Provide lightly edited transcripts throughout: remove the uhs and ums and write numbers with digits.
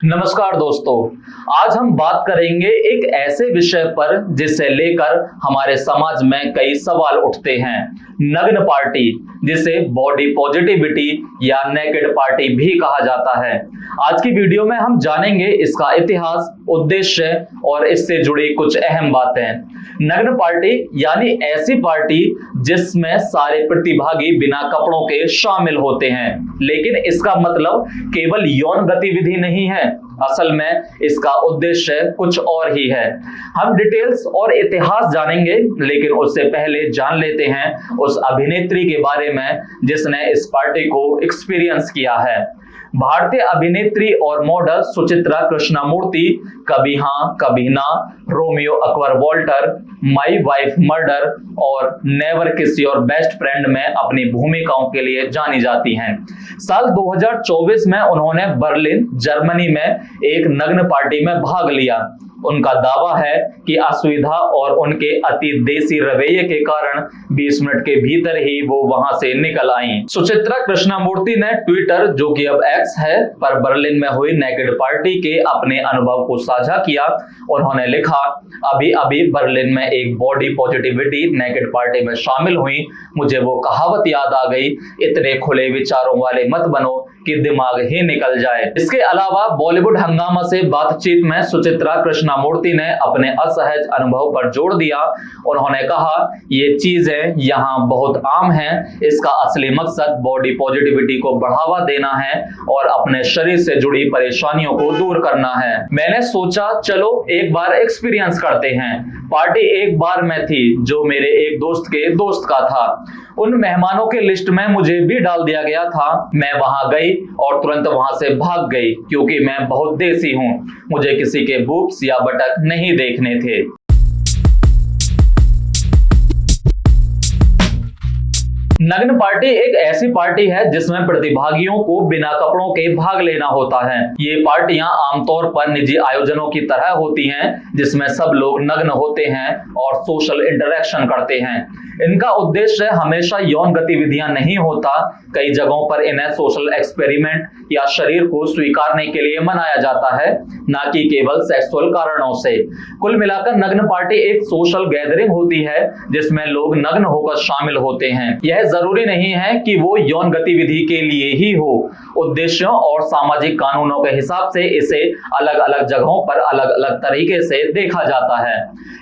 नमस्कार दोस्तों, आज हम बात करेंगे एक ऐसे विषय पर जिसे लेकर हमारे समाज में कई सवाल उठते हैं। नग्न पार्टी, जिसे बॉडी पॉजिटिविटी या नेकेड पार्टी भी कहा जाता है। आज की वीडियो में हम जानेंगे इसका इतिहास, उद्देश्य और इससे जुड़ी कुछ अहम बातें। नग्न पार्टी यानी ऐसी पार्टी जिसमें सारे प्रतिभागी बिना कपड़ों के शामिल होते हैं, लेकिन इसका मतलब केवल यौन गतिविधि नहीं है। असल में इसका उद्देश्य कुछ और ही है। हम डिटेल्स और इतिहास जानेंगे, लेकिन उससे पहले जान लेते हैं उस अभिनेत्री के बारे में जिसने इस पार्टी को एक्सपीरियंस किया है। भारतीय अभिनेत्री और मॉडल सुचित्रा कृष्णमूर्ति कभी हाँ कभी ना, Romeo Akbar Walter, my wife murder और never kiss your best friend में अपनी भूमिकाओं के लिए जानी जाती हैं। साल 2024 में उन्होंने बर्लिन, जर्मनी में एक नग्न पार्टी में भाग लिया। उनका दावा है कि असुविधा और उनके अति देसी रवैये के कारण 20 मिनट के भीतर ही वो वहां से निकल आईं। सुचित्रा कृष्णमूर्ति ने ट्विटर, जो कि अब एक्स है, पर बर्लिन में हुई नेकेड पार्टी के अपने अनुभव को साझा किया। उन्होंने लिखा, अभी अभी बर्लिन में एक बॉडी पॉजिटिविटी नेकेड पार्टी में शामिल हुई। मुझे वो कहावत याद आ गई, इतने खुले विचारों वाले मत बनो कि दिमाग ही निकल जाए। इसके अलावा बॉलीवुड हंगामा से बातचीत में सुचित्रा कृष्णमूर्ति ने अपने असहज अनुभव पर जोर दिया। उन्होंने कहा, ये चीजें यहाँ बहुत आम हैं। इसका असली मकसद बॉडी पॉजिटिविटी को बढ़ावा देना है और अपने शरीर से जुड़ी परेशानियों को दूर करना है। मैंने सोचा चलो एक बार एक्सपीरियंस करते हैं। पार्टी एक बार में थी जो मेरे एक दोस्त के दोस्त का था। उन मेहमानों के लिस्ट में मुझे भी डाल दिया गया था। मैं वहां गई और तुरंत वहां से भाग गई, क्योंकि मैं बहुत देसी हूं। मुझे किसी के बूब्स या बटक नहीं देखने थे। नग्न पार्टी एक ऐसी पार्टी है जिसमें प्रतिभागियों को बिना कपड़ों के भाग लेना होता है। ये पार्टियां आमतौर पर निजी आयोजनों की तरह होती हैं, जिसमें सब लोग नग्न होते हैं और सोशल इंटरेक्शन करते हैं। इनका उद्देश्य हमेशा यौन गतिविधियां नहीं होता। कई जगहों पर इन्हें सोशल एक्सपेरिमेंट या शरीर को स्वीकारने के लिए मनाया जाता है, ना कि केवल सेक्सुअल कारणों से। कुल मिलाकर नग्न पार्टी एक सोशल गैदरिंग होती है जिसमें लोग नग्न होकर शामिल होते हैं। यह जरूरी नहीं है कि वो यौन गतिविधि के लिए ही हो। उद्देश्यों और सामाजिक कानूनों के हिसाब से इसे अलग अलग जगहों पर अलग अलग तरीके से देखा जाता है।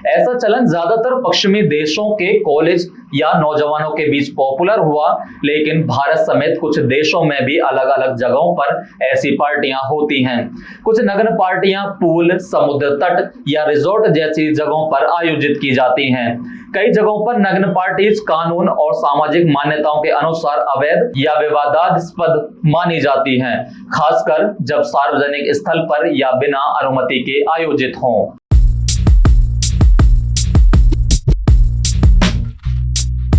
ऐसा चलन ज्यादातर पश्चिमी देशों के कॉलेज या नौजवानों के बीच पॉपुलर हुआ, लेकिन भारत समेत कुछ देशों में भी अलग अलग जगहों पर ऐसी पार्टियां होती हैं। कुछ नग्न पार्टियां पूल, समुद्र तट या रिजॉर्ट जैसी जगहों पर आयोजित की जाती हैं। कई जगहों पर नग्न पार्टीज कानून और सामाजिक मान्यताओं के अनुसार अवैध या विवादास्पद मानी जाती हैं, खासकर जब सार्वजनिक स्थल पर या बिना अनुमति के आयोजित हों।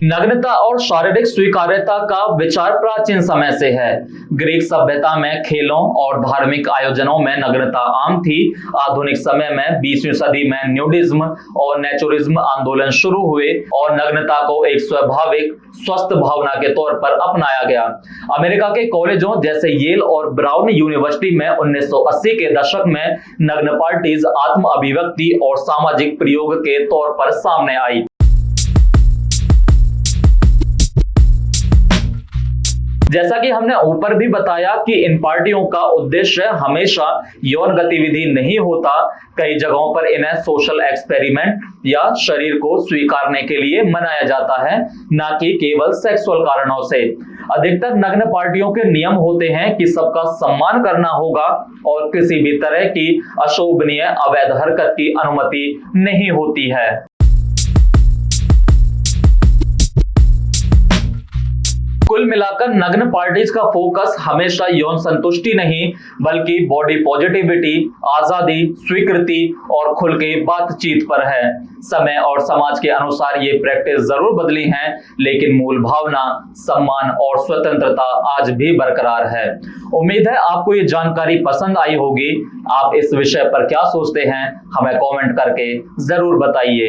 नग्नता और शारीरिक स्वीकार्यता का विचार प्राचीन समय से है। ग्रीक सभ्यता में खेलों और धार्मिक आयोजनों में नग्नता आम थी। आधुनिक समय में 20वीं सदी में न्यूडिज्म और नेचुरिज्म आंदोलन शुरू हुए और नग्नता को एक स्वाभाविक स्वस्थ भावना के तौर पर अपनाया गया। अमेरिका के कॉलेजों जैसे येल और ब्राउन यूनिवर्सिटी में 1980 के दशक में नग्न पार्टीज आत्म अभिव्यक्ति और सामाजिक प्रयोग के तौर पर सामने आई। जैसा कि हमने ऊपर भी बताया कि इन पार्टियों का उद्देश्य हमेशा यौन गतिविधि नहीं होता। कई जगहों पर इन्हें सोशल एक्सपेरिमेंट या शरीर को स्वीकारने के लिए मनाया जाता है, ना कि केवल सेक्सुअल कारणों से। अधिकतर नग्न पार्टियों के नियम होते हैं कि सबका सम्मान करना होगा और किसी भी तरह की अशोभनीय अवैध हरकत की अनुमति नहीं होती है। कुल मिलाकर नग्न पार्टीज का फोकस हमेशा यौन संतुष्टि नहीं, बल्कि बॉडी पॉजिटिविटी, आजादी, स्वीकृति और खुल के बातचीत पर है। समय और समाज के अनुसार ये प्रैक्टिस जरूर बदली हैं, लेकिन मूल भावना, सम्मान और स्वतंत्रता आज भी बरकरार है। उम्मीद है आपको ये जानकारी पसंद आई होगी। आप इस विषय पर क्या सोचते हैं, हमें कमेंट करके जरूर बताइए।